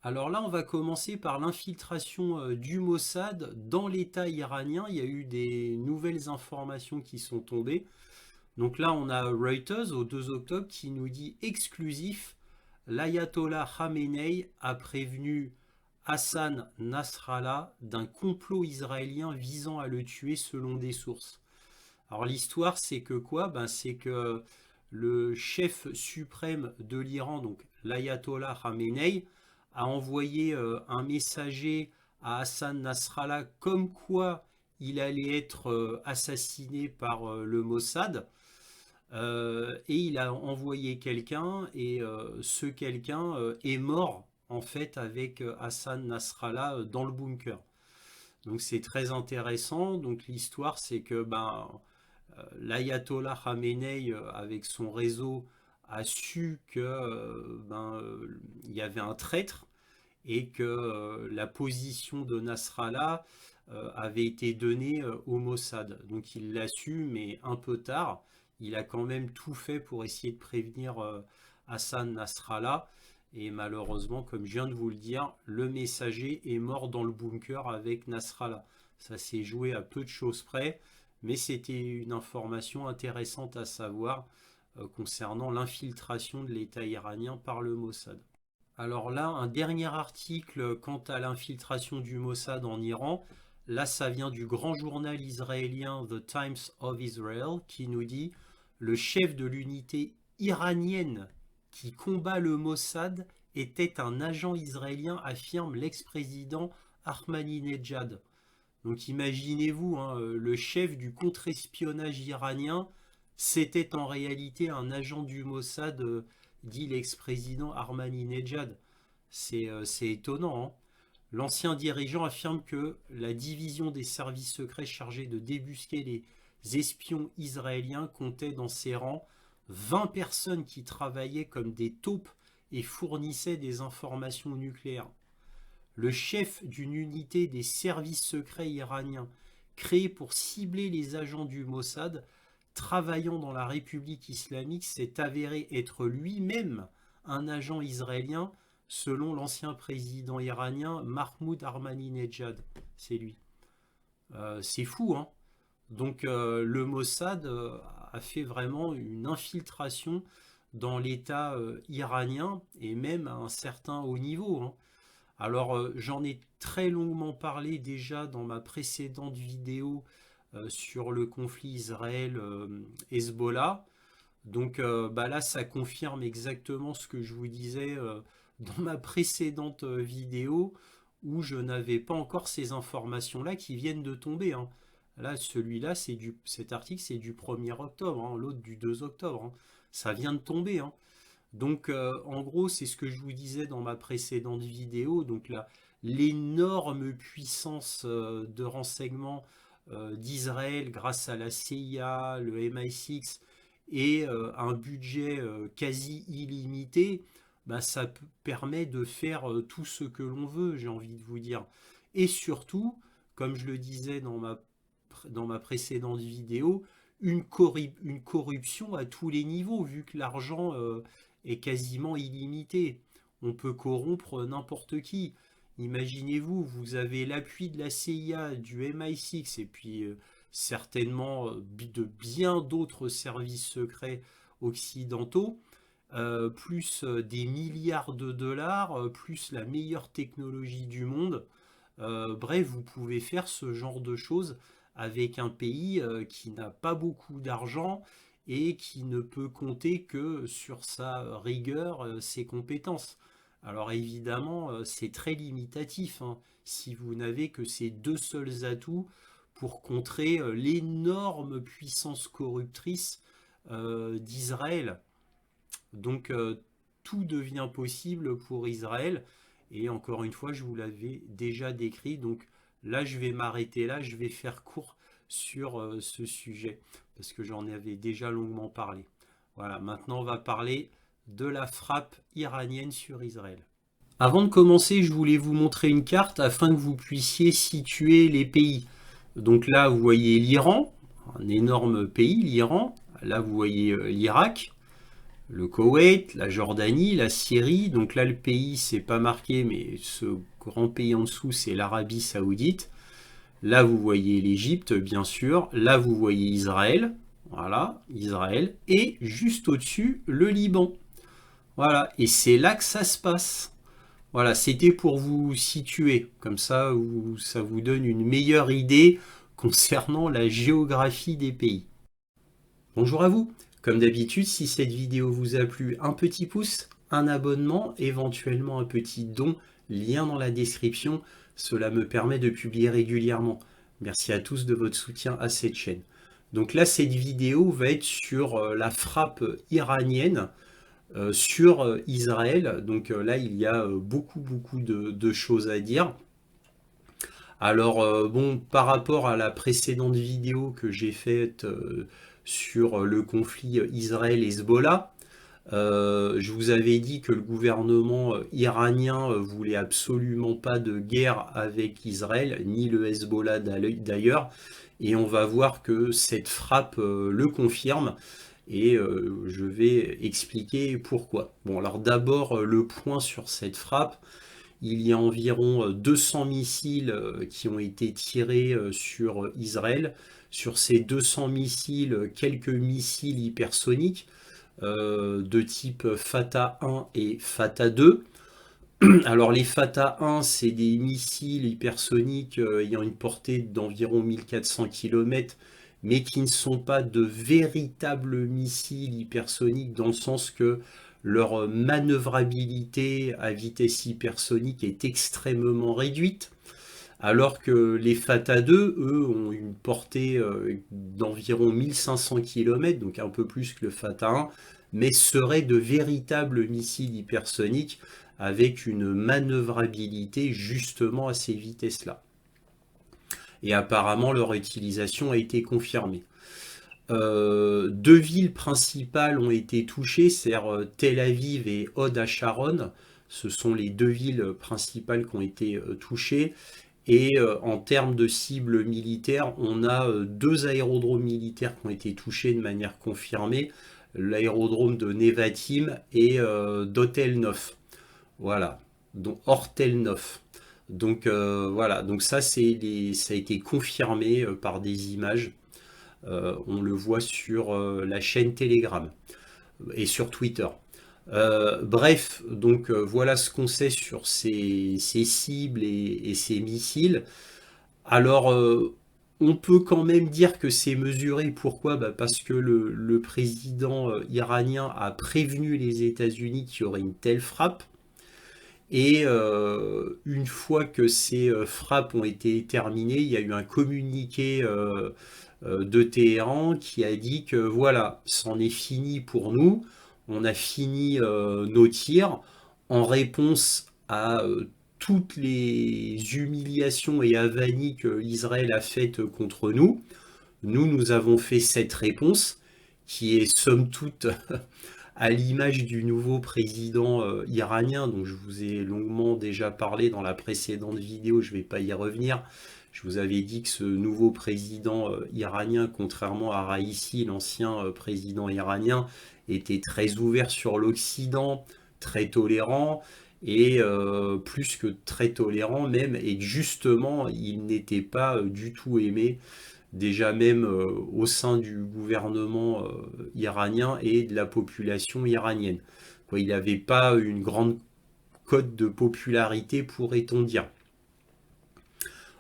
Alors là, on va commencer par l'infiltration du Mossad dans l'État iranien. Il y a eu des nouvelles informations qui sont tombées. Donc là, on a Reuters au 2 octobre qui nous dit exclusif, l'ayatollah Khamenei a prévenu Hassan Nasrallah d'un complot israélien visant à le tuer selon des sources. Alors l'histoire, c'est que quoi? C'est que le chef suprême de l'Iran, donc l'ayatollah Khamenei, a envoyé un messager à Hassan Nasrallah comme quoi il allait être assassiné par le Mossad. Et il a envoyé quelqu'un et ce quelqu'un est mort en fait avec Hassan Nasrallah dans le bunker. Donc c'est très intéressant. Donc l'histoire c'est que l'ayatollah Khamenei avec son réseau a su que il y avait un traître et que la position de Nasrallah avait été donnée au Mossad. Donc il l'a su, mais un peu tard. Il a quand même tout fait pour essayer de prévenir Hassan Nasrallah. Et malheureusement, comme je viens de vous le dire, le messager est mort dans le bunker avec Nasrallah. Ça s'est joué à peu de choses près, mais c'était une information intéressante à savoir concernant l'infiltration de l'État iranien par le Mossad. Alors là, un dernier article quant à l'infiltration du Mossad en Iran. Là, ça vient du grand journal israélien The Times of Israel qui nous dit le chef de l'unité iranienne qui combat le Mossad était un agent israélien, affirme l'ex-président Ahmadinejad. Donc imaginez-vous, hein, le chef du contre-espionnage iranien, c'était en réalité un agent du Mossad, dit l'ex-président Ahmadinejad. C'est étonnant, hein. L'ancien dirigeant affirme que la division des services secrets chargée de débusquer les espions israéliens comptait dans ses rangs 20 personnes qui travaillaient comme des taupes et fournissaient des informations nucléaires. Le chef d'une unité des services secrets iraniens créée pour cibler les agents du Mossad travaillant dans la République islamique s'est avéré être lui-même un agent israélien selon l'ancien président iranien Mahmoud Ahmadinejad. C'est lui. C'est fou, hein. Donc le Mossad a fait vraiment une infiltration dans l'État iranien et même à un certain haut niveau, hein. Alors j'en ai très longuement parlé déjà dans ma précédente vidéo sur le conflit Israël-Hezbollah. Donc là, ça confirme exactement ce que je vous disais dans ma précédente vidéo où je n'avais pas encore ces informations-là qui viennent de tomber, hein. Là, celui-là, cet article, c'est du 1er octobre, hein, l'autre du 2 octobre, hein. Ça vient de tomber, hein. Donc, en gros, c'est ce que je vous disais dans ma précédente vidéo. Donc là, l'énorme puissance de renseignement d'Israël grâce à la CIA, le MI6 et un budget quasi illimité, ça permet de faire tout ce que l'on veut, j'ai envie de vous dire. Et surtout, comme je le disais dans ma précédente vidéo, une corruption à tous les niveaux, vu que l'argent est quasiment illimité. On peut corrompre n'importe qui. Imaginez-vous, vous avez l'appui de la CIA, du MI6 et puis certainement de bien d'autres services secrets occidentaux, plus des milliards de dollars, plus la meilleure technologie du monde. Bref, vous pouvez faire ce genre de choses avec un pays qui n'a pas beaucoup d'argent et qui ne peut compter que sur sa rigueur, ses compétences. Alors évidemment, c'est très limitatif, hein, si vous n'avez que ces deux seuls atouts pour contrer l'énorme puissance corruptrice d'Israël. Donc tout devient possible pour Israël. Et encore une fois, je vous l'avais déjà décrit. Donc là, je vais m'arrêter là. Je vais faire court sur ce sujet parce que j'en avais déjà longuement parlé. Voilà, maintenant on va parler de la frappe iranienne sur Israël. Avant de commencer, je voulais vous montrer une carte afin que vous puissiez situer les pays. Donc là, vous voyez l'Iran, un énorme pays, l'Iran. Là, vous voyez l'Irak. le Koweït, la Jordanie, la Syrie. Donc là, le pays, c'est pas marqué, mais ce grand pays en dessous, c'est l'Arabie Saoudite. Là, vous voyez l'Égypte, bien sûr. Là, vous voyez Israël. Voilà, Israël. Et juste au-dessus, le Liban. Voilà, et c'est là que ça se passe. Voilà, c'était pour vous situer. Comme ça, ça vous donne une meilleure idée concernant la géographie des pays. Bonjour à vous. Comme d'habitude, si cette vidéo vous a plu, un petit pouce, un abonnement, éventuellement un petit don, lien dans la description. Cela me permet de publier régulièrement. Merci à tous de votre soutien à cette chaîne. Donc là, cette vidéo va être sur la frappe iranienne sur Israël. Donc là, il y a beaucoup de choses à dire. Alors bon, par rapport à la précédente vidéo que j'ai faite sur le conflit Israël-Hezbollah, je vous avais dit que le gouvernement iranien voulait absolument pas de guerre avec Israël, ni le Hezbollah d'ailleurs, et on va voir que cette frappe le confirme, et je vais expliquer pourquoi. Bon, alors d'abord le point sur cette frappe. Il y a environ 200 missiles qui ont été tirés sur Israël. Sur ces 200 missiles, quelques missiles hypersoniques de type Fatah 1 et Fatah 2. Alors les Fatah 1, c'est des missiles hypersoniques ayant une portée d'environ 1400 km, mais qui ne sont pas de véritables missiles hypersoniques dans le sens que leur manœuvrabilité à vitesse hypersonique est extrêmement réduite, alors que les Fatah 2, eux, ont une portée d'environ 1500 km, donc un peu plus que le Fatah 1, mais seraient de véritables missiles hypersoniques avec une manœuvrabilité justement à ces vitesses-là. Et apparemment, leur utilisation a été confirmée. Deux villes principales ont été touchées, c'est-à-dire Tel Aviv et Hod HaSharon. Ce sont les deux villes principales qui ont été touchées. Et en termes de cibles militaires, on a deux aérodromes militaires qui ont été touchés de manière confirmée. L'aérodrome de Nevatim et d'Hotel 9. Voilà, donc Hortel 9. Donc voilà, donc ça, ça a été confirmé par des images. On le voit sur la chaîne Telegram et sur Twitter. Bref, donc voilà ce qu'on sait sur ces cibles et ces missiles. Alors, on peut quand même dire que c'est mesuré. Pourquoi? Parce que le président iranien a prévenu les États-Unis qu'il y aurait une telle frappe. Et une fois que ces frappes ont été terminées, il y a eu un communiqué de Téhéran qui a dit que voilà, c'en est fini pour nous, on a fini nos tirs en réponse à toutes les humiliations et avanies que Israël a faites contre nous. Nous avons fait cette réponse qui est somme toute à l'image du nouveau président iranien, dont je vous ai longuement déjà parlé dans la précédente vidéo, je ne vais pas y revenir. Je vous avais dit que ce nouveau président iranien, contrairement à Raïssi, l'ancien président iranien, était très ouvert sur l'Occident, très tolérant, et plus que très tolérant même, et justement, il n'était pas du tout aimé, déjà même au sein du gouvernement iranien et de la population iranienne. Quoi, il n'avait pas une grande cote de popularité, pourrait-on dire.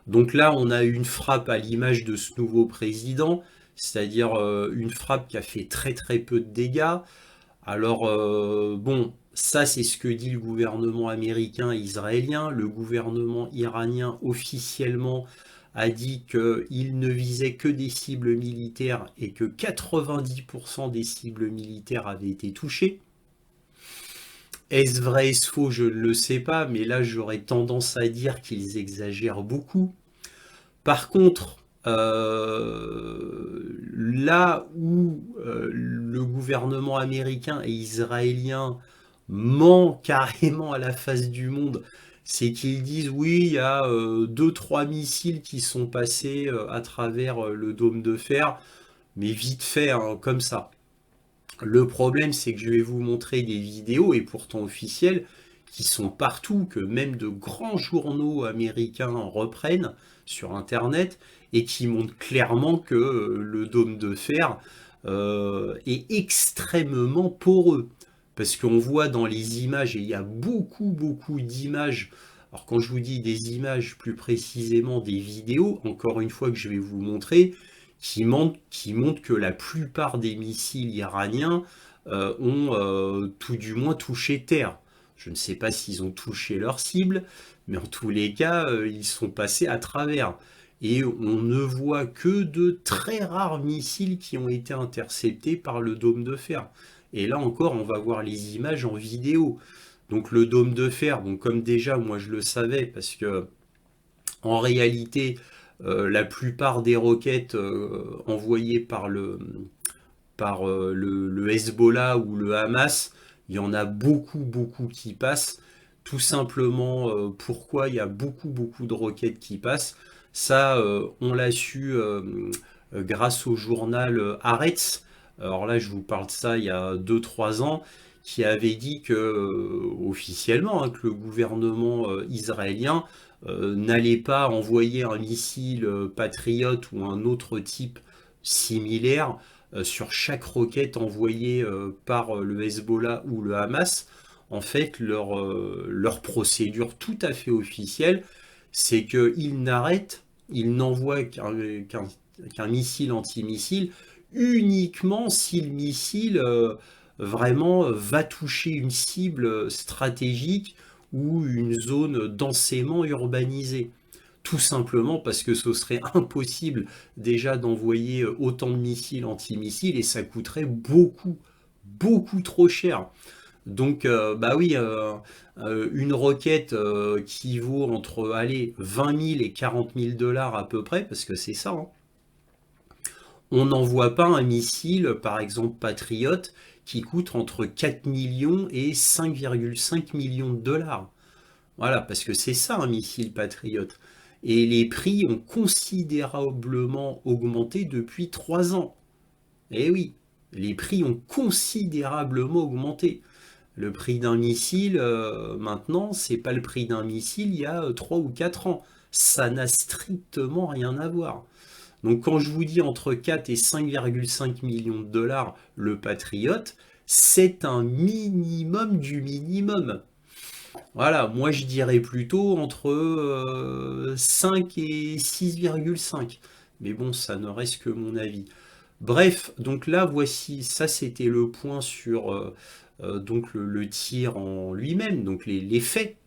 Donc là, on a une frappe à l'image de ce nouveau président, c'est-à-dire une frappe qui a fait très peu de dégâts. Alors, bon, ça c'est ce que dit le gouvernement américain et israélien. Le gouvernement iranien officiellement a dit qu'il ne visait que des cibles militaires et que 90% des cibles militaires avaient été touchées. Est-ce vrai, est-ce faux? Je ne le sais pas, mais là j'aurais tendance à dire qu'ils exagèrent beaucoup. Par contre, là où le gouvernement américain et israélien ment carrément à la face du monde, c'est qu'ils disent oui, il y a 2-3 missiles qui sont passés à travers le dôme de fer, mais vite fait, hein, comme ça. Le problème, c'est que je vais vous montrer des vidéos, et pourtant officielles, qui sont partout, que même de grands journaux américains reprennent sur Internet, et qui montrent clairement que le dôme de fer est extrêmement poreux. Parce qu'on voit dans les images, et il y a beaucoup, beaucoup d'images. Alors quand je vous dis des images, plus précisément des vidéos, encore une fois que je vais vous montrer, qui montrent que la plupart des missiles iraniens ont tout du moins touché terre. Je ne sais pas s'ils ont touché leur cible, mais en tous les cas, ils sont passés à travers. Et on ne voit que de très rares missiles qui ont été interceptés par le dôme de fer. Et là encore, on va voir les images en vidéo. Donc le dôme de fer, bon, comme déjà moi je le savais, parce que en réalité, la plupart des roquettes envoyées par le Hezbollah ou le Hamas, il y en a beaucoup, beaucoup qui passent. Tout simplement, pourquoi il y a beaucoup, beaucoup de roquettes qui passent. Ça, on l'a su grâce au journal Haaretz. Alors là, je vous parle de ça il y a 2 3 ans, qui avait dit que, officiellement, hein, que le gouvernement israélien n'allait pas envoyer un missile patriote ou un autre type similaire sur chaque roquette envoyée par le Hezbollah ou le Hamas. En fait, leur procédure tout à fait officielle, c'est ils n'envoient qu'un missile antimissile uniquement si le missile vraiment va toucher une cible stratégique ou une zone densément urbanisée. Tout simplement parce que ce serait impossible déjà d'envoyer autant de missiles antimissiles, et ça coûterait beaucoup, beaucoup trop cher. Donc, bah oui, une roquette qui vaut entre allez, 20 000 et 40 000 dollars à peu près, parce que c'est ça, hein. On n'envoie pas un missile, par exemple Patriot, qui coûte entre 4 millions et 5,5 millions de dollars. Voilà, parce que c'est ça un missile Patriot. Et les prix ont considérablement augmenté depuis 3 ans. Eh oui, les prix ont considérablement augmenté. Le prix d'un missile, maintenant, c'est pas le prix d'un missile il y a 3 ou 4 ans. Ça n'a strictement rien à voir. Donc quand je vous dis entre 4 et 5,5 millions de dollars le Patriot, c'est un minimum du minimum. Voilà, moi je dirais plutôt entre 5 et 6,5. Mais bon, ça ne reste que mon avis. Bref, donc là voici, ça c'était le point sur donc le tir en lui-même, donc les faits.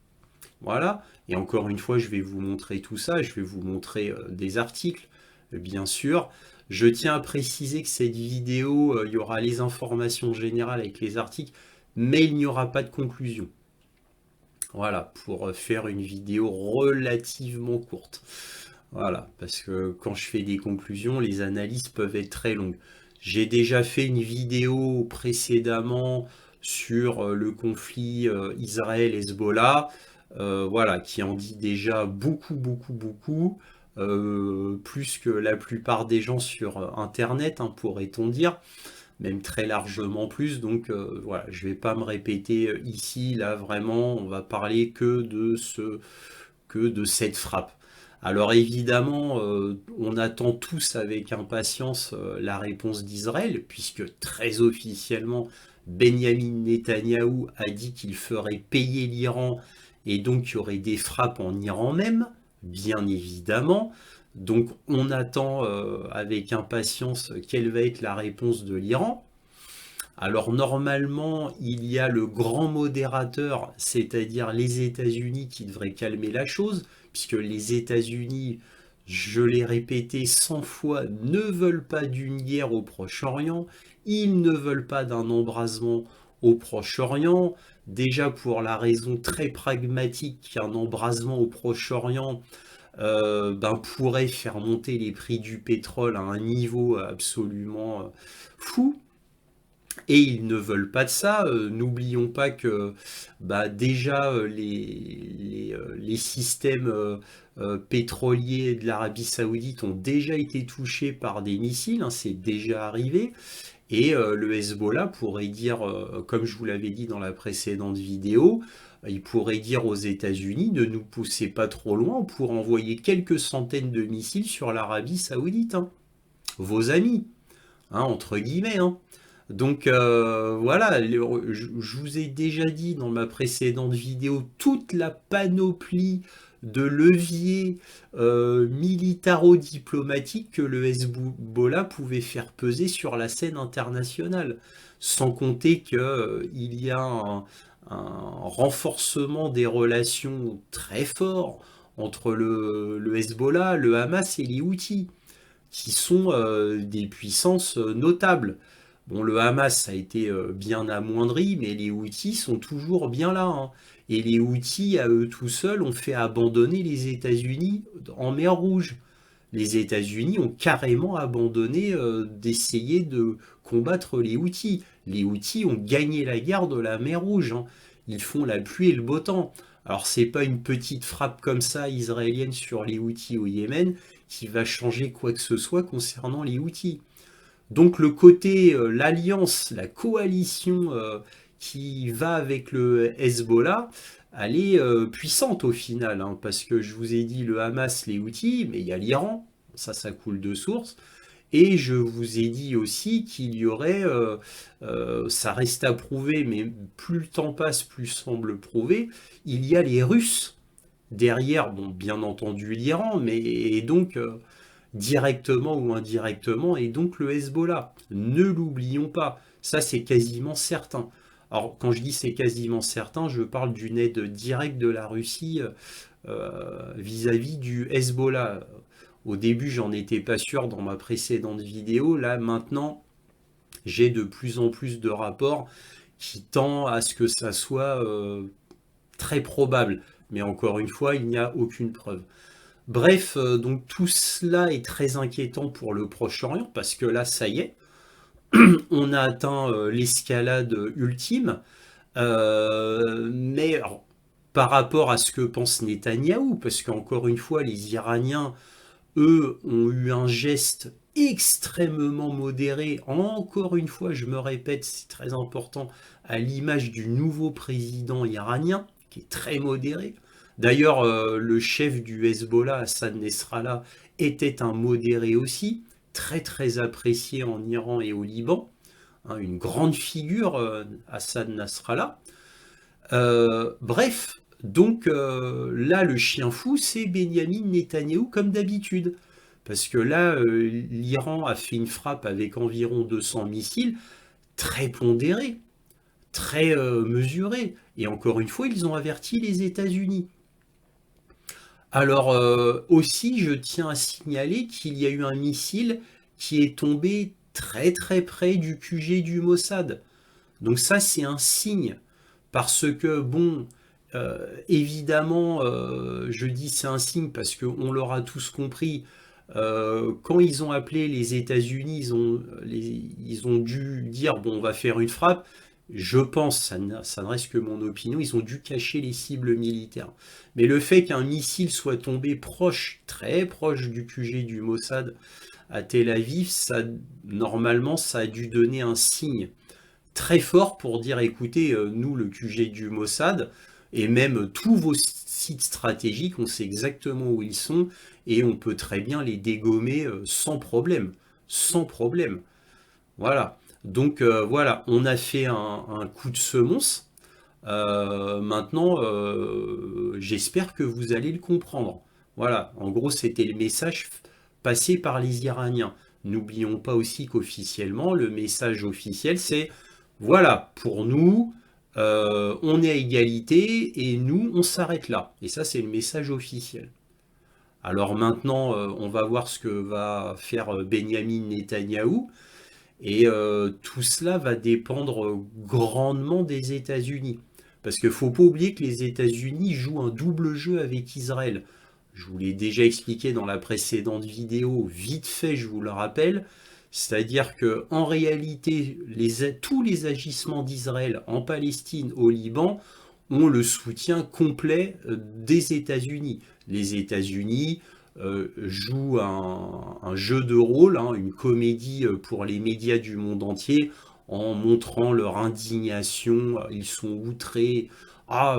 Voilà, et encore une fois, je vais vous montrer tout ça, je vais vous montrer des articles, bien sûr. Je tiens à préciser que cette vidéo, il y aura les informations générales avec les articles, mais il n'y aura pas de conclusion. Voilà, pour faire une vidéo relativement courte. Voilà, parce que quand je fais des conclusions, les analyses peuvent être très longues. J'ai déjà fait une vidéo précédemment sur le conflit Israël-Hezbollah, voilà, qui en dit déjà beaucoup, beaucoup, beaucoup, plus que la plupart des gens sur Internet, hein, pourrait-on dire, même très largement plus. Donc voilà, je ne vais pas me répéter ici, là vraiment, on va parler que de cette frappe. Alors évidemment, on attend tous avec impatience la réponse d'Israël, puisque très officiellement, Benjamin Netanyahou a dit qu'il ferait payer l'Iran, et donc il y aurait des frappes en Iran même, bien évidemment. Donc on attend avec impatience quelle va être la réponse de l'Iran. Alors normalement, il y a le grand modérateur, c'est-à-dire les États-Unis, qui devrait calmer la chose, puisque les États-Unis, je l'ai répété 100 fois, ne veulent pas d'une guerre au Proche-Orient, ils ne veulent pas d'un embrasement au Proche-Orient, déjà pour la raison très pragmatique qu'un embrasement au Proche-Orient pourrait faire monter les prix du pétrole à un niveau absolument fou. Et ils ne veulent pas de ça. N'oublions pas que déjà les systèmes pétroliers de l'Arabie Saoudite ont déjà été touchés par des missiles, hein, c'est déjà arrivé. Et le Hezbollah pourrait dire, comme je vous l'avais dit dans la précédente vidéo, il pourrait dire aux États-Unis, ne nous poussez pas trop loin pour envoyer quelques centaines de missiles sur l'Arabie Saoudite, hein. Vos amis, hein, entre guillemets, hein. Donc voilà, je vous ai déjà dit dans ma précédente vidéo toute la panoplie de leviers militaro-diplomatiques que le Hezbollah pouvait faire peser sur la scène internationale. Sans compter qu'il y a un renforcement des relations très fort entre le Hezbollah, le Hamas et les Houthis, qui sont des puissances notables. Bon, le Hamas a été bien amoindri, mais les Houthis sont toujours bien là, hein. Et les Houthis, à eux tout seuls, ont fait abandonner les États-Unis en mer Rouge. Les États-Unis ont carrément abandonné d'essayer de combattre les Houthis. Les Houthis ont gagné la guerre de la mer Rouge, hein. Ils font la pluie et le beau temps. Alors c'est pas une petite frappe comme ça israélienne sur les Houthis au Yémen qui va changer quoi que ce soit concernant les Houthis. Donc le côté, l'alliance, la coalition qui va avec le Hezbollah, elle est puissante au final, hein, parce que je vous ai dit le Hamas, les Houthis, mais il y a l'Iran, ça coule de source. Et je vous ai dit aussi qu'il y aurait, ça reste à prouver, mais plus le temps passe, plus semble prouver, il y a les Russes derrière, bon, bien entendu l'Iran, mais et donc directement ou indirectement, et donc le Hezbollah. Ne l'oublions pas, ça c'est quasiment certain. Alors quand je dis c'est quasiment certain, je parle d'une aide directe de la Russie vis-à-vis du Hezbollah. Au début, j'en étais pas sûr dans ma précédente vidéo. Là, maintenant, j'ai de plus en plus de rapports qui tendent à ce que ça soit très probable. Mais encore une fois, il n'y a aucune preuve. Bref, donc tout cela est très inquiétant pour le Proche-Orient parce que là, ça y est, on a atteint l'escalade ultime. Mais alors, par rapport à ce que pense Netanyahou, parce qu'encore une fois, les Iraniens, eux, ont eu un geste extrêmement modéré. Encore une fois, je me répète, c'est très important, à l'image du nouveau président iranien, qui est très modéré. D'ailleurs, le chef du Hezbollah, Hassan Nasrallah, était un modéré aussi, très très apprécié en Iran et au Liban, hein, une grande figure, Hassan Nasrallah. Bref, donc là, le chien fou, c'est Benyamin Netanyahou comme d'habitude. Parce que là, l'Iran a fait une frappe avec environ 200 missiles, très pondérés, très mesurés. Et encore une fois, ils ont averti les États-Unis. Alors aussi, je tiens à signaler qu'il y a eu un missile qui est tombé très très près du QG du Mossad. Donc ça, c'est un signe. Parce que, bon, évidemment, je dis c'est un signe parce qu'on l'aura tous compris, quand ils ont appelé les États-Unis, ils ont dû dire, bon, on va faire une frappe. Je pense, ça ne reste que mon opinion, ils ont dû cacher les cibles militaires. Mais le fait qu'un missile soit tombé proche, très proche du QG du Mossad à Tel Aviv, normalement, ça a dû donner un signe très fort pour dire, écoutez, nous, le QG du Mossad, et même tous vos sites stratégiques, on sait exactement où ils sont, et on peut très bien les dégommer sans problème. Sans problème. Voilà. Donc voilà, on a fait un coup de semonce. Maintenant, j'espère que vous allez le comprendre. Voilà, en gros, c'était le message passé par les Iraniens. N'oublions pas aussi qu'officiellement, le message officiel, c'est voilà, pour nous, on est à égalité et nous, on s'arrête là. Et ça, c'est le message officiel. Alors maintenant, on va voir ce que va faire Benyamin Netanyahou. Et tout cela va dépendre grandement des États-Unis. Parce qu'il ne faut pas oublier que les États-Unis jouent un double jeu avec Israël. Je vous l'ai déjà expliqué dans la précédente vidéo, vite fait, je vous le rappelle. C'est-à-dire qu'en réalité, tous les agissements d'Israël en Palestine, au Liban, ont le soutien complet des États-Unis. Les États-Unis, joue un jeu de rôle, hein, une comédie pour les médias du monde entier, en montrant leur indignation. Ils sont outrés. Ah,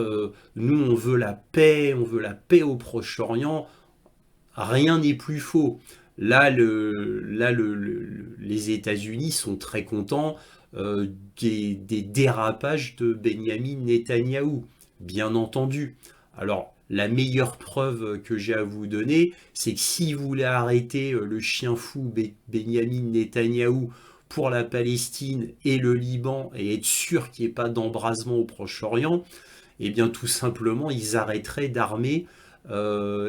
nous on veut la paix au Proche-Orient. Rien n'est plus faux. Les États-Unis sont très contents euh, des dérapages de Benyamin Netanyahou, bien entendu. Alors, la meilleure preuve que j'ai à vous donner, c'est que si vous voulez arrêter le chien fou Benyamin Netanyahou pour la Palestine et le Liban et être sûr qu'il n'y ait pas d'embrasement au Proche-Orient, eh bien tout simplement, ils arrêteraient d'armer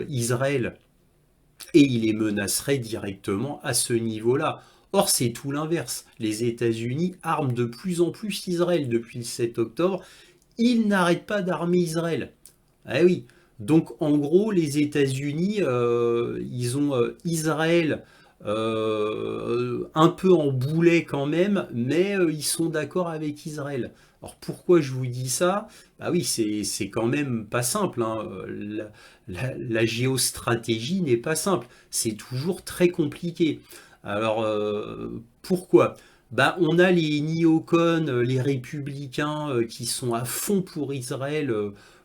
Israël et il les menacerait directement à ce niveau-là. Or, c'est tout l'inverse. Les États-Unis arment de plus en plus Israël depuis le 7 octobre. Ils n'arrêtent pas d'armer Israël. Ah oui. Donc, en gros, les États-Unis, ils ont Israël un peu en boulet quand même, mais ils sont d'accord avec Israël. Alors pourquoi je vous dis ça? Bah oui, c'est quand même pas simple, hein. La géostratégie n'est pas simple. C'est toujours très compliqué. Alors pourquoi? Bah, on a les néocons, les républicains qui sont à fond pour Israël.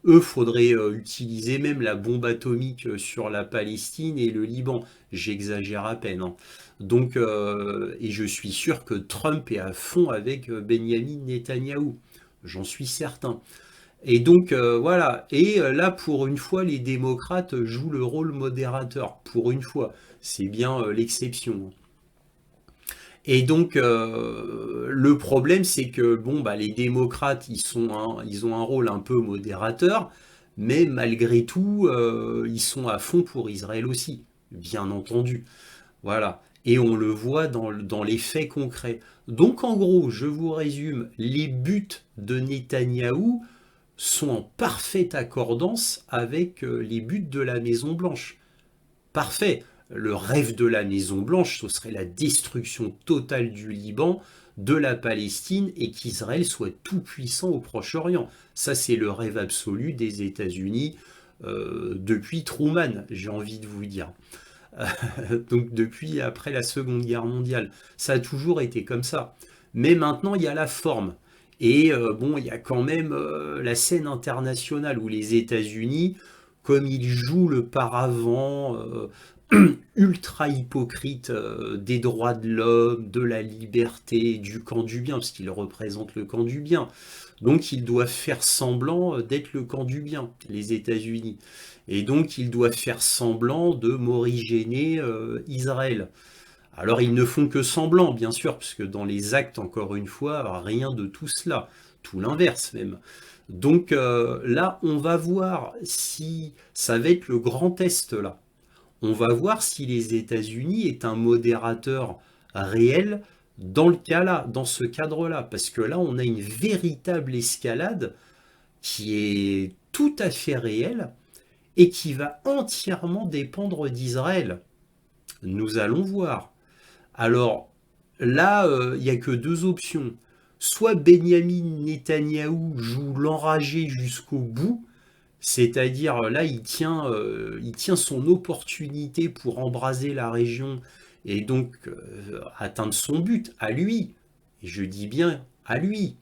Eux, faudrait utiliser même la bombe atomique sur la Palestine et le Liban. J'exagère à peine, hein. Donc, et je suis sûr que Trump est à fond avec Benyamin Netanyahou. J'en suis certain. Et donc, voilà. Et là, pour une fois, les démocrates jouent le rôle modérateur. Pour une fois. C'est bien l'exception. Et donc, le problème, c'est que bon, bah, les démocrates, ils ont un rôle un peu modérateur, mais malgré tout, ils sont à fond pour Israël aussi, bien entendu. Voilà. Et on le voit dans les faits concrets. Donc, en gros, je vous résume, les buts de Netanyahou sont en parfaite accordance avec les buts de la Maison-Blanche. Parfait. Le rêve de la Maison-Blanche, ce serait la destruction totale du Liban, de la Palestine et qu'Israël soit tout puissant au Proche-Orient. Ça, c'est le rêve absolu des États-Unis depuis Truman, j'ai envie de vous dire. Donc depuis après la Seconde Guerre mondiale. Ça a toujours été comme ça. Mais maintenant, il y a la forme. Et bon, il y a quand même la scène internationale où les États-Unis, comme ils jouent le paravent ultra hypocrite des droits de l'homme, de la liberté, du camp du bien, parce qu'ils représentent le camp du bien. Donc ils doivent faire semblant d'être le camp du bien, les États-Unis. Et donc ils doivent faire semblant de morigéner Israël. Alors ils ne font que semblant, bien sûr, puisque dans les actes, encore une fois, rien de tout cela. Tout l'inverse même. Donc là, on va voir si ça va être le grand test là. On va voir si les États-Unis est un modérateur réel dans le cas là, dans ce cadre-là, parce que là, on a une véritable escalade qui est tout à fait réelle et qui va entièrement dépendre d'Israël. Nous allons voir. Alors là, il n'y a que deux options. Soit Benyamin Netanyahou joue l'enragé jusqu'au bout, c'est-à-dire là, il tient son opportunité pour embraser la région et donc atteindre son but à lui. Et je dis bien à lui,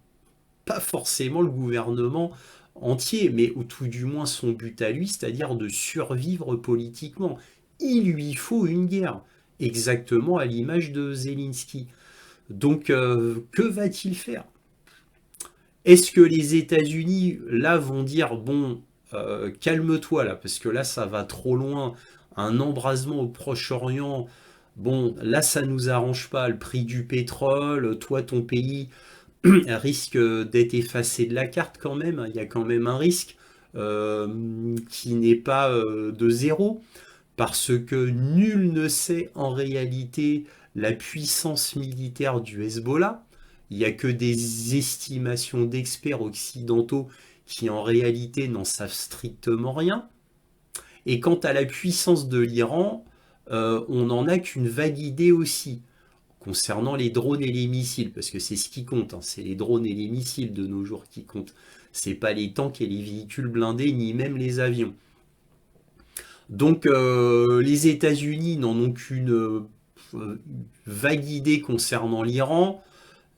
pas forcément le gouvernement entier, mais au tout du moins son but à lui, c'est-à-dire de survivre politiquement. Il lui faut une guerre, exactement à l'image de Zelensky. Donc, que va-t-il faire? Est-ce que les États-Unis, là, vont dire, bon, calme-toi, là, parce que là, ça va trop loin, un embrasement au Proche-Orient, bon, là, ça nous arrange pas, le prix du pétrole, toi, ton pays risque d'être effacé de la carte quand même, il y a quand même un risque qui n'est pas de zéro, parce que nul ne sait en réalité la puissance militaire du Hezbollah. Il n'y a que des estimations d'experts occidentaux qui en réalité n'en savent strictement rien. Et quant à la puissance de l'Iran, on n'en a qu'une vague idée aussi, concernant les drones et les missiles, parce que c'est ce qui compte, hein, c'est les drones et les missiles de nos jours qui comptent. C'est pas les tanks et les véhicules blindés, ni même les avions. Donc les États-Unis n'en ont qu'une vague idée concernant l'Iran,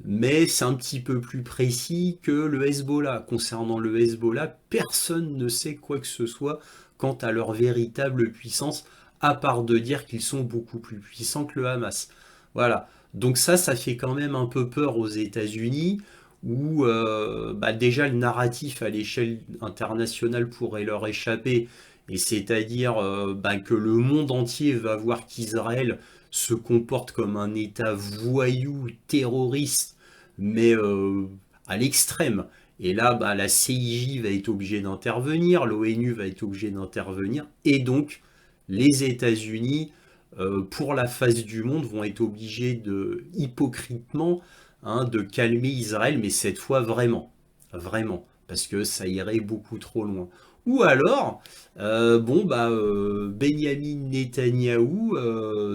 mais c'est un petit peu plus précis que le Hezbollah. Concernant le Hezbollah, personne ne sait quoi que ce soit quant à leur véritable puissance, à part de dire qu'ils sont beaucoup plus puissants que le Hamas. Voilà. Donc ça fait quand même un peu peur aux États-Unis, où bah déjà le narratif à l'échelle internationale pourrait leur échapper, et c'est-à-dire bah, que le monde entier va voir qu'Israël se comporte comme un État voyou, terroriste, mais à l'extrême. Et là, bah, la CIJ va être obligée d'intervenir, l'ONU va être obligée d'intervenir, et donc les États-Unis, pour la face du monde, vont être obligés de, hypocritement, hein, de calmer Israël, mais cette fois vraiment, vraiment, parce que ça irait beaucoup trop loin. Ou alors, bon, bah, Benjamin Netanyahou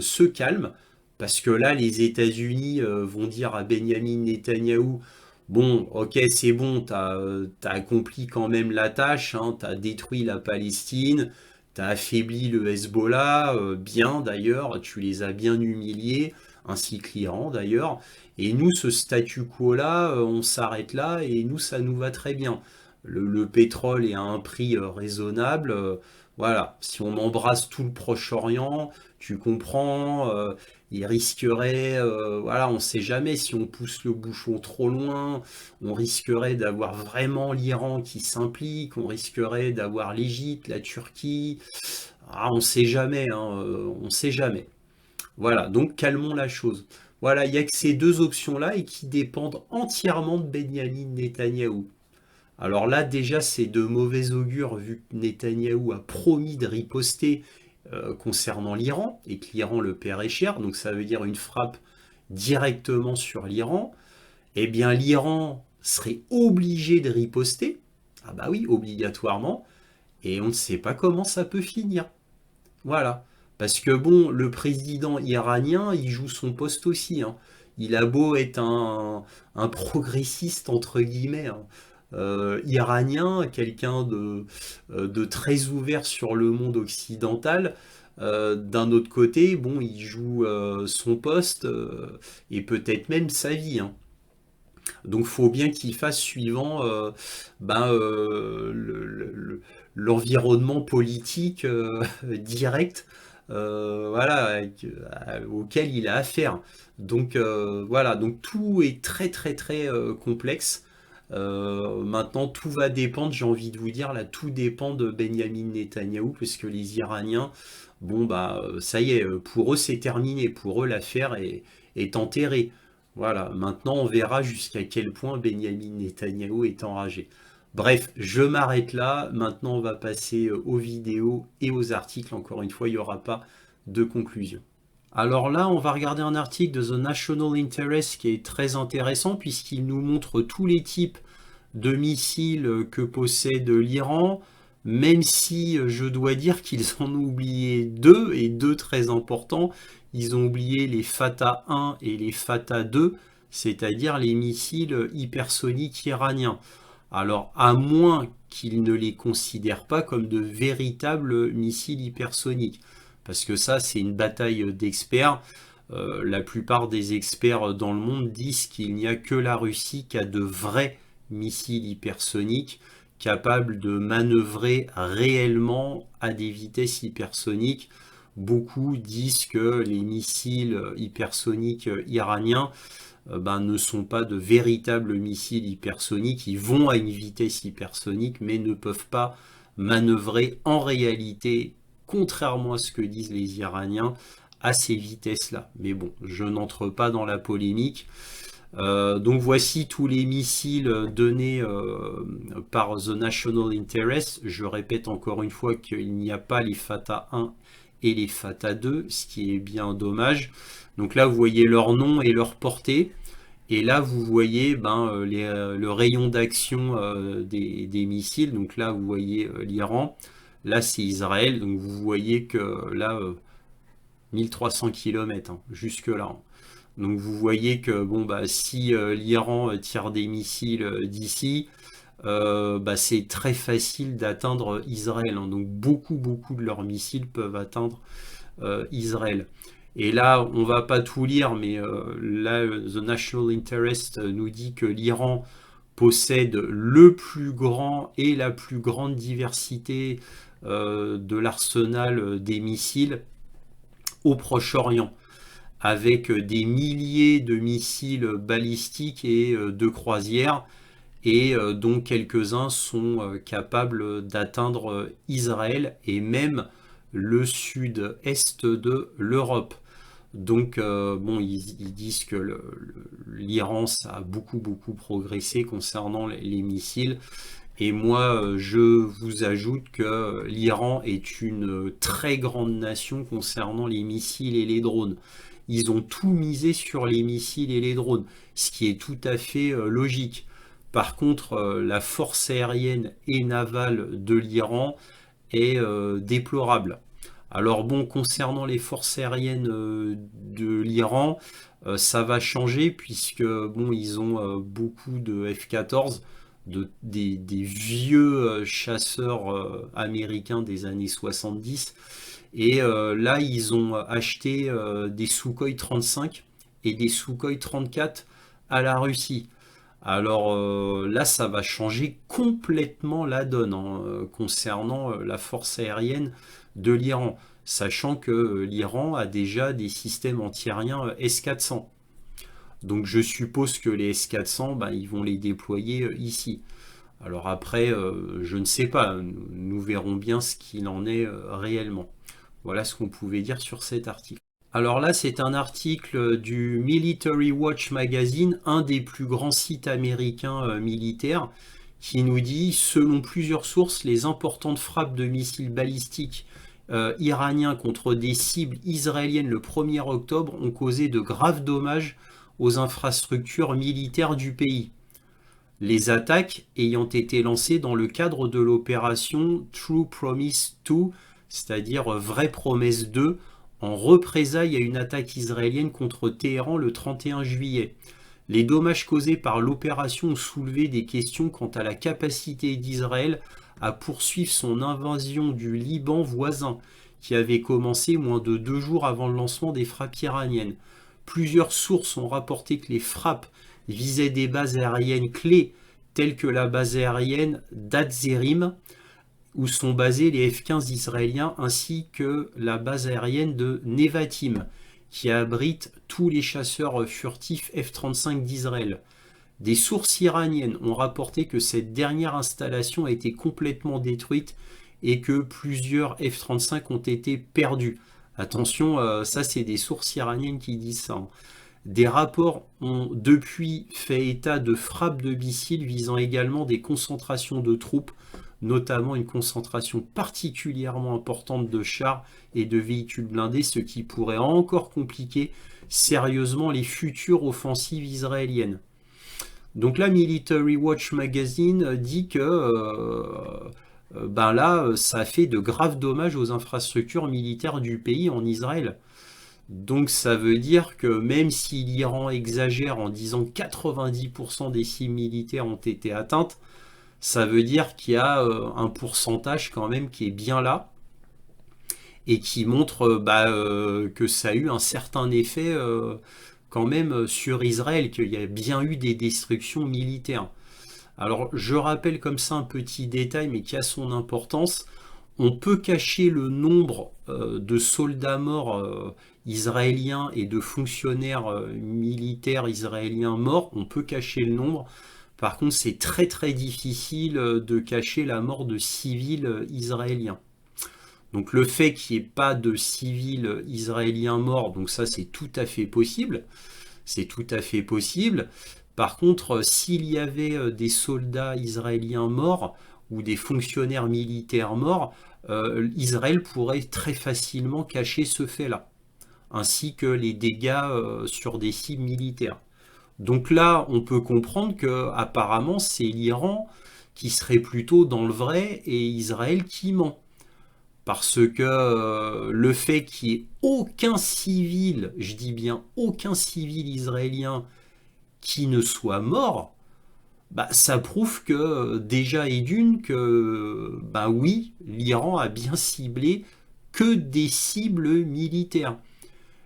se calme, parce que là, les États-Unis vont dire à Benjamin Netanyahou, bon, ok, c'est bon, t'as accompli quand même la tâche, hein, t'as détruit la Palestine, t'as affaibli le Hezbollah, bien d'ailleurs, tu les as bien humiliés, ainsi que l'Iran d'ailleurs, et nous, ce statu quo-là, on s'arrête là, et nous, ça nous va très bien. Le pétrole est à un prix raisonnable. Voilà, si on embrasse tout le Proche-Orient, tu comprends, il risquerait, voilà, on ne sait jamais si on pousse le bouchon trop loin, on risquerait d'avoir vraiment l'Iran qui s'implique, on risquerait d'avoir l'Égypte, la Turquie, ah, on ne sait jamais, hein, on ne sait jamais. Voilà, donc calmons la chose. Voilà, il n'y a que ces deux options-là et qui dépendent entièrement de Benyamin Netanyahou. Alors là, déjà, c'est de mauvais augure vu que Netanyahou a promis de riposter concernant l'Iran et que l'Iran le paierait cher, donc ça veut dire une frappe directement sur l'Iran. Eh bien, l'Iran serait obligé de riposter. Ah bah oui, obligatoirement. Et on ne sait pas comment ça peut finir. Voilà. Parce que bon, le président iranien, il joue son poste aussi, hein. Il a beau être un progressiste, entre guillemets, hein, iranien, quelqu'un de très ouvert sur le monde occidental. D'un autre côté, bon, il joue son poste et peut-être même sa vie, hein. Donc, faut bien qu'il fasse suivant ben, l'environnement politique direct, voilà, auquel il a affaire. Donc voilà, donc tout est très très très complexe. Maintenant, tout va dépendre, j'ai envie de vous dire, là, tout dépend de Benyamin Netanyahou, parce que les Iraniens, bon, bah, ça y est, pour eux, c'est terminé. Pour eux, l'affaire est enterrée. Voilà, maintenant, on verra jusqu'à quel point Benyamin Netanyahou est enragé. Bref, je m'arrête là. Maintenant, on va passer aux vidéos et aux articles. Encore une fois, il n'y aura pas de conclusion. Alors là, on va regarder un article de The National Interest qui est très intéressant puisqu'il nous montre tous les types de missiles que possède l'Iran, même si je dois dire qu'ils en ont oublié deux, et deux très importants. Ils ont oublié les Fatah 1 et les Fatah 2, c'est-à-dire les missiles hypersoniques iraniens. Alors, à moins qu'ils ne les considèrent pas comme de véritables missiles hypersoniques, parce que ça, c'est une bataille d'experts. La plupart des experts dans le monde disent qu'il n'y a que la Russie qui a de vrais missiles hypersoniques capables de manœuvrer réellement à des vitesses hypersoniques. Beaucoup disent que les missiles hypersoniques iraniens ben, ne sont pas de véritables missiles hypersoniques. Ils vont à une vitesse hypersonique mais ne peuvent pas manœuvrer en réalité, contrairement à ce que disent les Iraniens, à ces vitesses-là. Mais bon, je n'entre pas dans la polémique. Donc voici tous les missiles donnés par The National Interest. Je répète encore une fois qu'il n'y a pas les Fatah 1 et les Fatah 2, ce qui est bien dommage. Donc là, vous voyez leur nom et leur portée. Et là, vous voyez ben, le rayon d'action des missiles. Donc là, vous voyez l'Iran. Là, c'est Israël. Donc vous voyez que là, 1300 km, hein, jusque-là, hein. Donc vous voyez que bon, bah, si l'Iran tire des missiles d'ici, c'est très facile d'atteindre Israël, hein. Donc beaucoup de leurs missiles peuvent atteindre Israël. Et là, on va pas tout lire, mais là, The National Interest nous dit que l'Iran possède le plus grand et la plus grande diversité de l'arsenal des missiles au Proche-Orient, avec des milliers de missiles balistiques et de croisière, et dont quelques-uns sont capables d'atteindre Israël et même le sud-est de l'Europe. Donc, ils disent que l'Iran, ça a beaucoup progressé concernant les missiles. Et moi, je vous ajoute que l'Iran est une très grande nation concernant les missiles et les drones. Ils ont tout misé sur les missiles et les drones, ce qui est tout à fait logique. Par contre, la force aérienne et navale de l'Iran est déplorable. Alors bon, concernant les forces aériennes de l'Iran, ça va changer puisque bon, ils ont beaucoup de F-14, des vieux chasseurs américains des années 70. Et là, ils ont acheté des Sukhoi 35 et des Sukhoi 34 à la Russie. Alors là, ça va changer complètement la donne, hein, concernant la force aérienne de l'Iran, sachant que l'Iran a déjà des systèmes antiaériens S-400. Donc je suppose que les S-400, ils vont les déployer ici. Alors après, je ne sais pas, nous verrons bien ce qu'il en est réellement. Voilà ce qu'on pouvait dire sur cet article. Alors là, c'est un article du Military Watch Magazine, un des plus grands sites américains militaires, qui nous dit, selon plusieurs sources, les importantes frappes de missiles balistiques iraniens contre des cibles israéliennes le 1er octobre ont causé de graves dommages aux infrastructures militaires du pays. Les attaques ayant été lancées dans le cadre de l'opération True Promise 2, c'est-à-dire Vraie Promesse 2, en représailles à une attaque israélienne contre Téhéran le 31 juillet. Les dommages causés par l'opération ont soulevé des questions quant à la capacité d'Israël à poursuivre son invasion du Liban voisin, qui avait commencé moins de 2 jours avant le lancement des frappes iraniennes. Plusieurs sources ont rapporté que les frappes visaient des bases aériennes clés, telles que la base aérienne d'Adzerim, où sont basés les F-15 israéliens, ainsi que la base aérienne de Nevatim, qui abrite tous les chasseurs furtifs F-35 d'Israël. Des sources iraniennes ont rapporté que cette dernière installation a été complètement détruite et que plusieurs F-35 ont été perdus. Attention, ça c'est des sources iraniennes qui disent ça, hein. Des rapports ont depuis fait état de frappes de missiles visant également des concentrations de troupes, notamment une concentration particulièrement importante de chars et de véhicules blindés, ce qui pourrait encore compliquer sérieusement les futures offensives israéliennes. Donc là, Military Watch Magazine dit que là, ça a fait de graves dommages aux infrastructures militaires du pays en Israël. Donc ça veut dire que même si l'Iran exagère en disant que 90% des cibles militaires ont été atteintes, ça veut dire qu'il y a un pourcentage quand même qui est bien là et qui montre que ça a eu un certain effet quand même sur Israël, qu'il y a bien eu des destructions militaires. Alors je rappelle comme ça un petit détail mais qui a son importance. On peut cacher le nombre de soldats morts israéliens et de fonctionnaires militaires israéliens morts. On peut cacher le nombre. Par contre, c'est très difficile de cacher la mort de civils israéliens. Donc le fait qu'il n'y ait pas de civils israéliens morts, donc ça c'est tout à fait possible. C'est tout à fait possible. Par contre, s'il y avait des soldats israéliens morts ou des fonctionnaires militaires morts, Israël pourrait très facilement cacher ce fait-là, ainsi que les dégâts sur des cibles militaires. Donc là, on peut comprendre que apparemment c'est l'Iran qui serait plutôt dans le vrai et Israël qui ment. Parce que le fait qu'il n'y ait aucun civil, je dis bien aucun civil israélien qui ne soit mort, bah, ça prouve que déjà et d'une que bah oui, l'Iran a bien ciblé que des cibles militaires.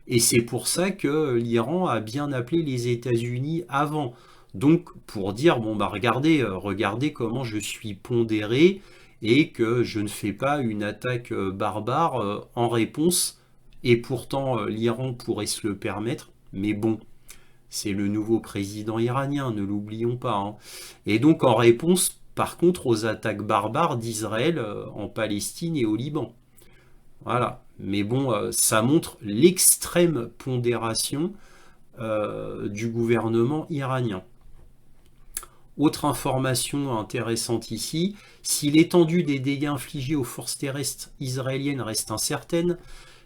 Et c'est pour ça que l'Iran a bien appelé les États-Unis avant. Donc pour dire, bon bah regardez, regardez comment je suis pondéré et que je ne fais pas une attaque barbare en réponse. Et pourtant l'Iran pourrait se le permettre. Mais bon, c'est le nouveau président iranien, ne l'oublions pas, hein. Et donc en réponse, par contre, aux attaques barbares d'Israël en Palestine et au Liban. Voilà. Mais bon, ça montre l'extrême pondération du gouvernement iranien. Autre information intéressante ici, si l'étendue des dégâts infligés aux forces terrestres israéliennes reste incertaine,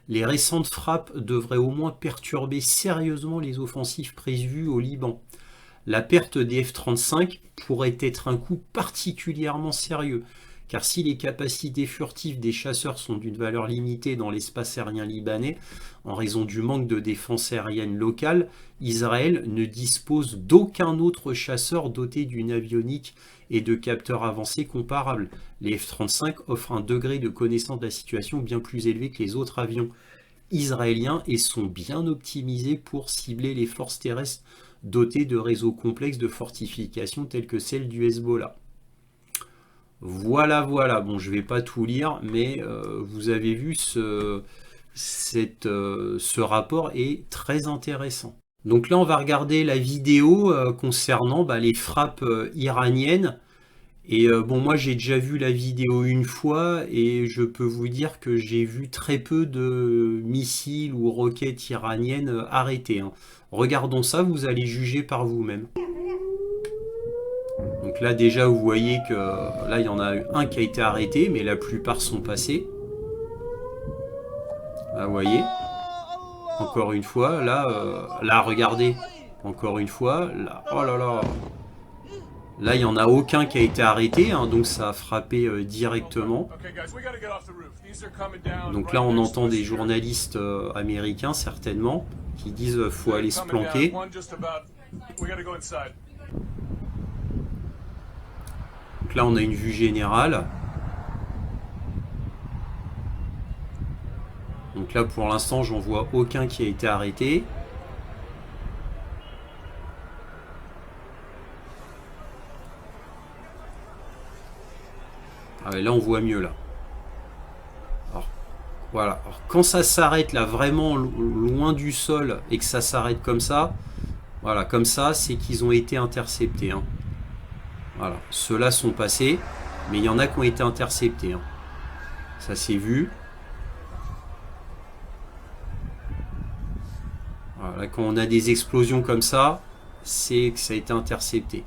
les récentes frappes devraient au moins perturber sérieusement les offensives prévues au Liban. La perte des F-35 pourrait être un coup particulièrement sérieux, car si les capacités furtives des chasseurs sont d'une valeur limitée dans l'espace aérien libanais, en raison du manque de défense aérienne locale, Israël ne dispose d'aucun autre chasseur doté d'une avionique et de capteurs avancés comparables. Les F-35 offrent un degré de connaissance de la situation bien plus élevé que les autres avions israéliens et sont bien optimisés pour cibler les forces terrestres dotées de réseaux complexes de fortification tels que celles du Hezbollah. Voilà, voilà. Bon, je ne vais pas tout lire, mais vous avez vu, ce rapport est très intéressant. Donc là, on va regarder la vidéo concernant les frappes iraniennes. Et bon, moi, j'ai déjà vu la vidéo une fois et je peux vous dire que j'ai vu très peu de missiles ou roquettes iraniennes arrêtées, hein. Regardons ça, vous allez juger par vous-même. Donc là déjà vous voyez que là il y en a un qui a été arrêté, mais la plupart sont passés. Là vous voyez, encore une fois, là regardez, encore une fois, là, oh là là, là il n'y en a aucun qui a été arrêté, hein, donc ça a frappé directement. Donc là on entend des journalistes américains certainement qui disent faut aller se planquer. Donc là on a une vue générale. Donc là pour l'instant j'en vois aucun qui a été arrêté. Ah ouais, là on voit mieux là. Alors, voilà. Alors, quand ça s'arrête là vraiment loin du sol et que ça s'arrête comme ça, voilà, comme ça c'est qu'ils ont été interceptés, hein. Voilà, ceux-là sont passés, mais il y en a qui ont été interceptés, hein. Ça s'est vu. Voilà, quand on a des explosions comme ça, c'est que ça a été intercepté.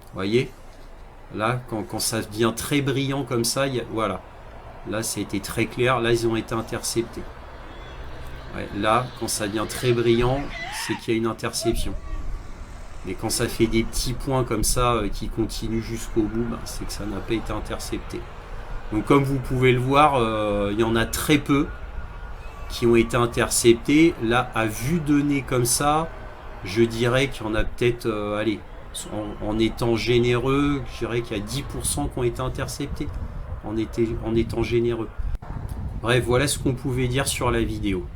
Vous voyez? Là, quand ça devient très brillant comme ça, voilà. Là, ça a été très clair. Là, ils ont été interceptés. Ouais, là, quand ça devient très brillant, c'est qu'il y a une interception. Mais quand ça fait des petits points comme ça qui continuent jusqu'au bout, c'est que ça n'a pas été intercepté. Donc comme vous pouvez le voir, il y en a très peu qui ont été interceptés. Là, à vue de nez comme ça, je dirais qu'il y en a peut-être, allez, en étant généreux, je dirais qu'il y a 10% qui ont été interceptés, en étant généreux. Bref, voilà ce qu'on pouvait dire sur la vidéo.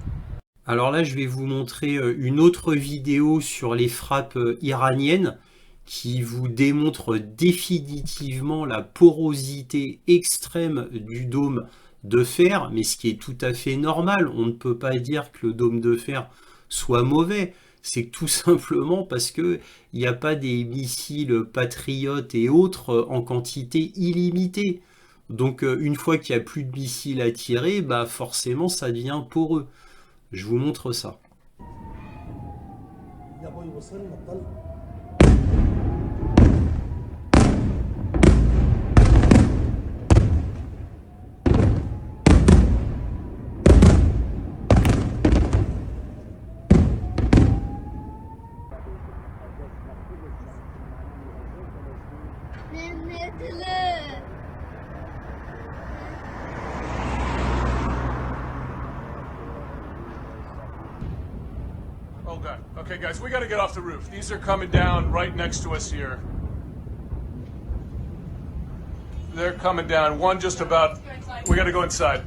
Alors là, je vais vous montrer une autre vidéo sur les frappes iraniennes qui vous démontre définitivement la porosité extrême du dôme de fer, mais ce qui est tout à fait normal. On ne peut pas dire que le dôme de fer soit mauvais. C'est tout simplement parce qu'il n'y a pas des missiles patriotes et autres en quantité illimitée. Donc une fois qu'il n'y a plus de missiles à tirer, forcément ça devient poreux. Je vous montre ça. Okay, guys, we gotta get off the roof. These are coming down right next to us here. They're coming down. One just about. We gotta go inside.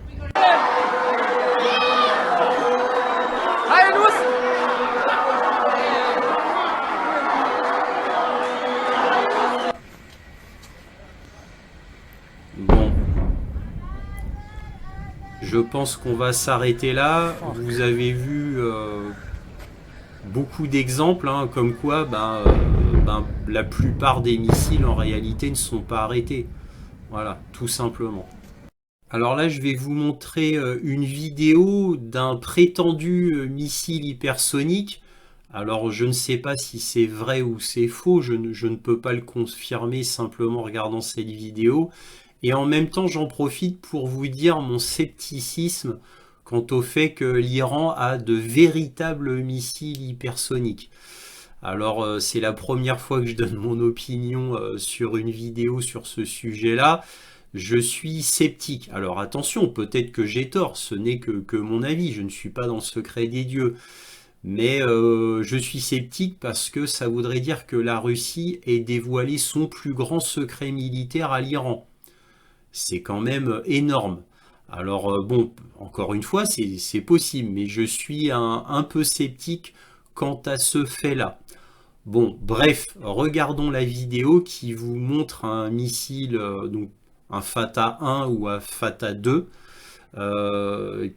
Bon. Je pense qu'on va s'arrêter là. Vous avez vu beaucoup d'exemples, hein, comme quoi la plupart des missiles en réalité ne sont pas arrêtés. Voilà, tout simplement. Alors là, je vais vous montrer une vidéo d'un prétendu missile hypersonique. Alors, je ne sais pas si c'est vrai ou c'est faux, je ne peux pas le confirmer simplement en regardant cette vidéo. Et en même temps, j'en profite pour vous dire mon scepticisme quant au fait que l'Iran a de véritables missiles hypersoniques. Alors, c'est la première fois que je donne mon opinion sur une vidéo sur ce sujet-là. Je suis sceptique. Alors attention, peut-être que j'ai tort, ce n'est que mon avis, je ne suis pas dans le secret des dieux. Mais je suis sceptique parce que ça voudrait dire que la Russie ait dévoilé son plus grand secret militaire à l'Iran. C'est quand même énorme. Alors bon, encore une fois, c'est possible, mais je suis un peu sceptique quant à ce fait-là. Bon, bref, regardons la vidéo qui vous montre un missile, donc un Fatah 1 ou un Fatah 2,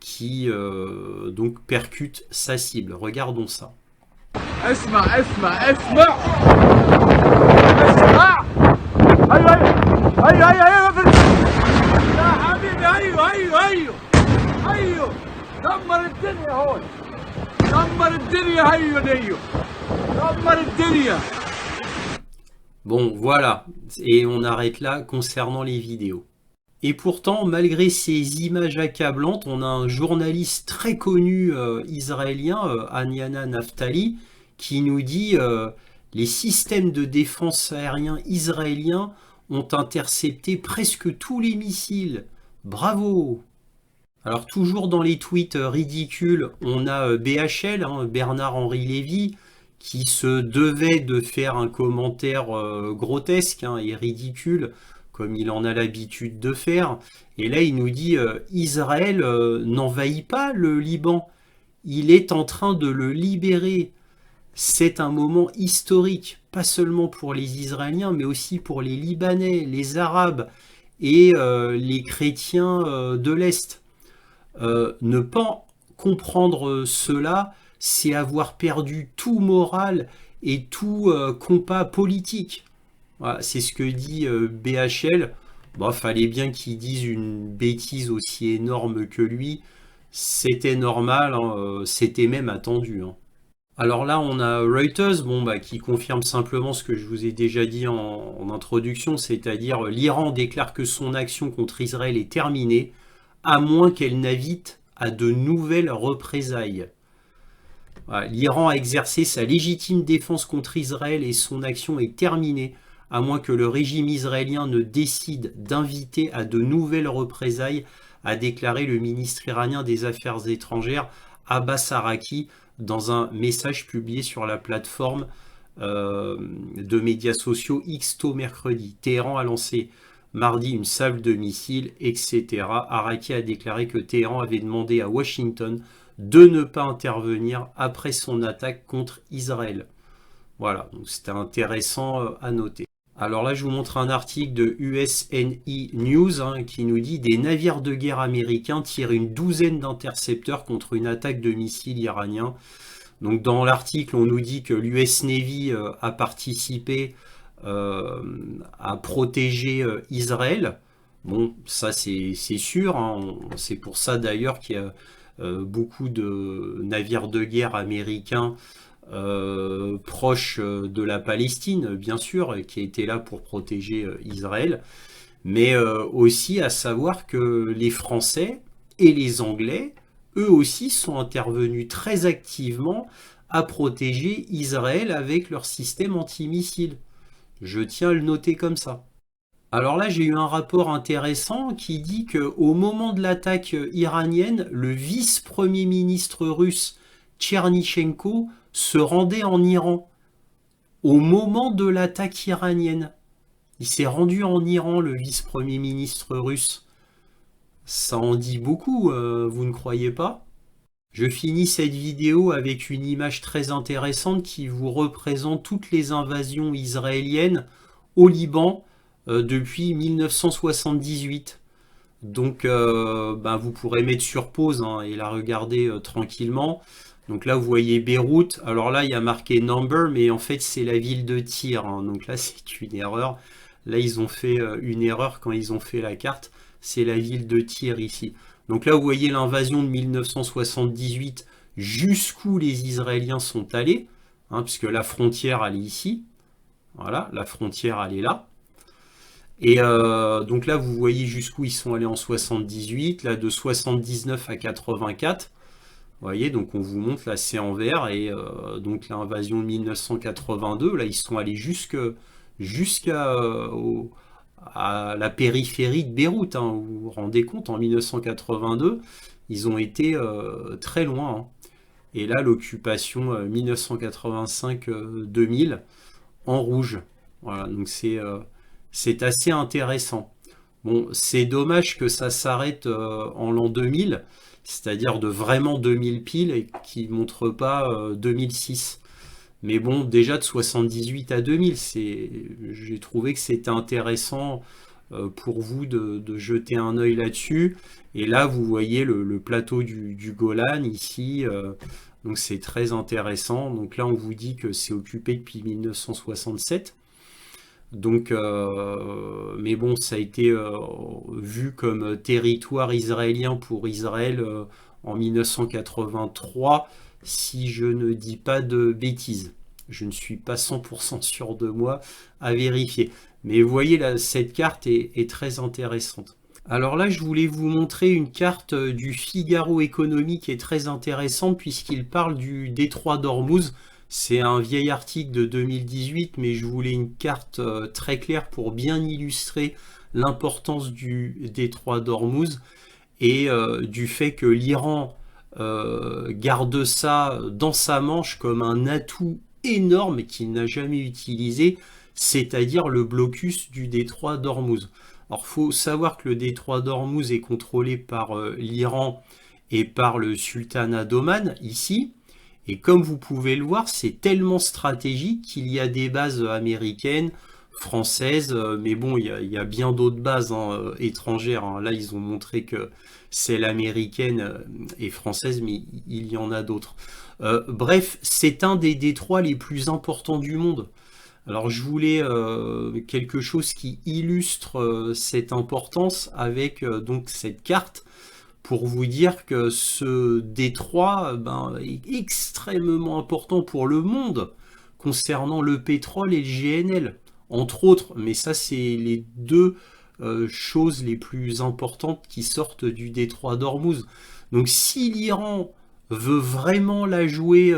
qui donc percute sa cible. Regardons ça. اسمع اسمع اسمع اسمع هيا هيا هيا هيا يا حبيبي هيا هيا هيا هيا دمر الدنيا هون دمر الدنيا هيا هيا دمر الدنيا. Bon, voilà, et on arrête là concernant les vidéos. Et pourtant, malgré ces images accablantes, on a un journaliste très connu israélien, Aniana Naftali, qui nous dit les systèmes de défense aérien israéliens ont intercepté presque tous les missiles. Bravo! Alors toujours dans les tweets ridicules, on a BHL, hein, Bernard-Henri Lévy, qui se devait de faire un commentaire grotesque hein, et ridicule, comme il en a l'habitude de faire. Et là, il nous dit Israël n'envahit pas le Liban, il est en train de le libérer. C'est un moment historique, pas seulement pour les Israéliens, mais aussi pour les Libanais, les Arabes et les chrétiens de l'Est. Ne pas comprendre cela, c'est avoir perdu tout moral et tout compas politique. Voilà, c'est ce que dit BHL. Bon, fallait bien qu'il dise une bêtise aussi énorme que lui. C'était normal, hein, c'était même attendu. Hein. Alors là, on a Reuters qui confirme simplement ce que je vous ai déjà dit en introduction, c'est-à-dire l'Iran déclare que son action contre Israël est terminée, à moins qu'elle n'invite à de nouvelles représailles. Voilà, l'Iran a exercé sa légitime défense contre Israël et son action est terminée, à moins que le régime israélien ne décide d'inviter à de nouvelles représailles, a déclaré le ministre iranien des Affaires étrangères Abbas Araqchi dans un message publié sur la plateforme de médias sociaux Xto mercredi. Téhéran a lancé mardi une salve de missiles, etc. Araqchi a déclaré que Téhéran avait demandé à Washington de ne pas intervenir après son attaque contre Israël. Voilà, donc c'était intéressant à noter. Alors là, je vous montre un article de USNI News hein, qui nous dit « Des navires de guerre américains tirent une douzaine d'intercepteurs contre une attaque de missiles iraniens. » Donc dans l'article, on nous dit que l'US Navy a participé à protéger Israël. Bon, ça c'est sûr, hein, c'est pour ça d'ailleurs qu'il y a beaucoup de navires de guerre américains proches de la Palestine, bien sûr, qui étaient là pour protéger Israël, mais aussi à savoir que les Français et les Anglais, eux aussi, sont intervenus très activement à protéger Israël avec leur système antimissile. Je tiens à le noter comme ça. Alors là, j'ai eu un rapport intéressant qui dit qu'au moment de l'attaque iranienne, le vice-premier ministre russe Tchernychenko se rendait en Iran au moment de l'attaque iranienne. Il s'est rendu en Iran, le vice-premier ministre russe. Ça en dit beaucoup, vous ne croyez pas? Je finis cette vidéo avec une image très intéressante qui vous représente toutes les invasions israéliennes au Liban depuis 1978. Donc vous pourrez mettre sur pause hein, et la regarder tranquillement. Donc là vous voyez Beyrouth. Alors là il y a marqué number mais en fait c'est la ville de Tyr. Hein. Donc là c'est une erreur. Là ils ont fait une erreur quand ils ont fait la carte. C'est la ville de Tyr ici. Donc là vous voyez l'invasion de 1978 jusqu'où les Israéliens sont allés. Hein, puisque la frontière elle est ici. Voilà, la frontière elle est là. Et donc là, vous voyez jusqu'où ils sont allés en 78, là de 79 à 84. Vous voyez, donc on vous montre, là c'est en vert, et donc l'invasion de 1982, là ils sont allés jusqu'à à la périphérie de Beyrouth. Hein. Vous vous rendez compte, en 1982, ils ont été très loin. Hein. Et là, l'occupation 1985-2000 en rouge. Voilà, donc c'est assez intéressant. Bon, c'est dommage que ça s'arrête en l'an 2000, c'est-à-dire de vraiment 2000 piles et qui ne montre pas 2006. Mais bon, déjà de 78 à 2000, j'ai trouvé que c'était intéressant pour vous de jeter un œil là-dessus. Et là, vous voyez le plateau du Golan ici. Donc c'est très intéressant. Donc là, on vous dit que c'est occupé depuis 1967. Donc, mais bon, ça a été vu comme territoire israélien pour Israël en 1983, si je ne dis pas de bêtises. Je ne suis pas 100% sûr de moi à vérifier. Mais vous voyez, là, cette carte est très intéressante. Alors là, je voulais vous montrer une carte du Figaro Économie qui est très intéressante puisqu'il parle du détroit d'Ormuz. C'est un vieil article de 2018, mais je voulais une carte très claire pour bien illustrer l'importance du détroit d'Ormuz et du fait que l'Iran garde ça dans sa manche comme un atout énorme qu'il n'a jamais utilisé, c'est-à-dire le blocus du détroit d'Ormuz. Alors, il faut savoir que le détroit d'Ormuz est contrôlé par l'Iran et par le sultanat d'Oman, ici. Et comme vous pouvez le voir, c'est tellement stratégique qu'il y a des bases américaines, françaises, mais bon, il y a bien d'autres bases hein, étrangères. Hein. Là, ils ont montré que celle américaine et française, mais il y en a d'autres. Bref, c'est un des détroits les plus importants du monde. Alors je voulais quelque chose qui illustre cette importance avec donc cette carte pour vous dire que ce détroit est extrêmement important pour le monde concernant le pétrole et le GNL, entre autres, mais ça c'est les deux choses les plus importantes qui sortent du détroit d'Ormuz. Donc si l'Iran veut vraiment la jouer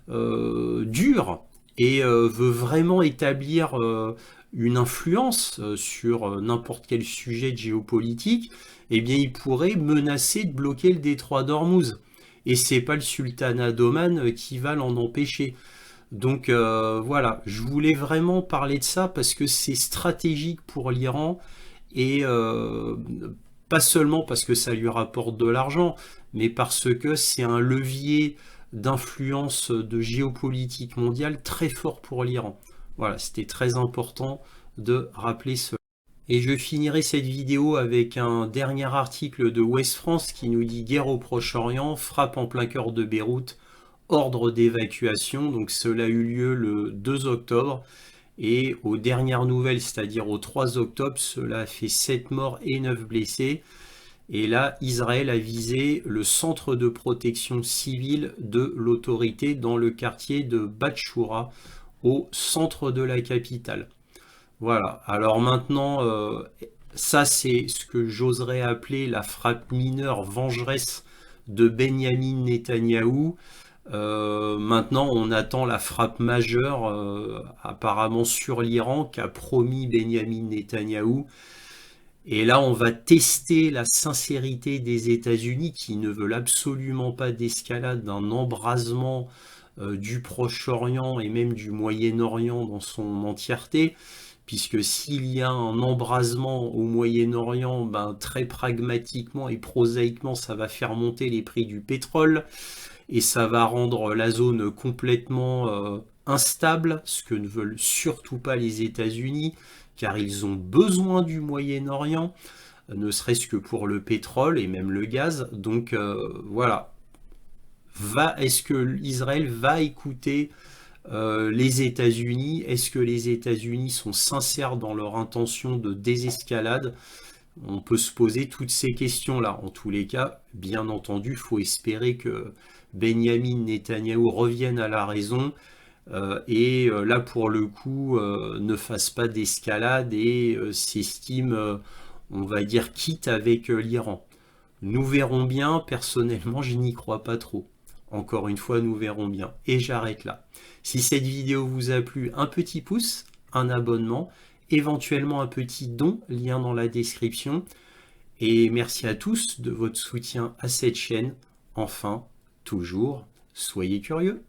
dure, et veut vraiment établir une influence sur n'importe quel sujet de géopolitique, eh bien il pourrait menacer de bloquer le détroit d'Ormuz. Et c'est pas le sultanat d'Oman qui va l'en empêcher. Donc voilà, je voulais vraiment parler de ça parce que c'est stratégique pour l'Iran et pas seulement parce que ça lui rapporte de l'argent, mais parce que c'est un levier d'influence de géopolitique mondiale très fort pour l'Iran. Voilà, c'était très important de rappeler cela. Et je finirai cette vidéo avec un dernier article de Ouest France qui nous dit guerre au Proche-Orient, frappe en plein cœur de Beyrouth, ordre d'évacuation. Donc cela a eu lieu le 2 octobre. Et aux dernières nouvelles, c'est-à-dire au 3 octobre, cela a fait 7 morts et 9 blessés. Et là, Israël a visé le centre de protection civile de l'autorité dans le quartier de Batchoura, au centre de la capitale. Voilà, alors maintenant, ça c'est ce que j'oserais appeler la frappe mineure vengeresse de Benyamin Netanyahou. Maintenant, on attend la frappe majeure, apparemment sur l'Iran, qu'a promis Benyamin Netanyahou. Et là, on va tester la sincérité des États-Unis qui ne veulent absolument pas d'escalade, d'un embrasement du Proche-Orient et même du Moyen-Orient dans son entièreté, puisque s'il y a un embrasement au Moyen-Orient, ben, très pragmatiquement et prosaïquement, ça va faire monter les prix du pétrole et ça va rendre la zone complètement instable, ce que ne veulent surtout pas les États-Unis, car ils ont besoin du Moyen-Orient, ne serait-ce que pour le pétrole et même le gaz. Donc voilà. Est-ce que Israël va écouter les États-Unis? Est-ce que les États-Unis sont sincères dans leur intention de désescalade? On peut se poser toutes ces questions-là. En tous les cas, bien entendu, il faut espérer que Benyamin Netanyahou revienne à la raison et là, pour le coup, ne fasse pas d'escalade et s'estime, on va dire, quitte avec l'Iran. Nous verrons bien. Personnellement, je n'y crois pas trop. Encore une fois, nous verrons bien. Et j'arrête là. Si cette vidéo vous a plu, un petit pouce, un abonnement, éventuellement un petit don, lien dans la description. Et merci à tous de votre soutien à cette chaîne. Enfin, toujours, soyez curieux.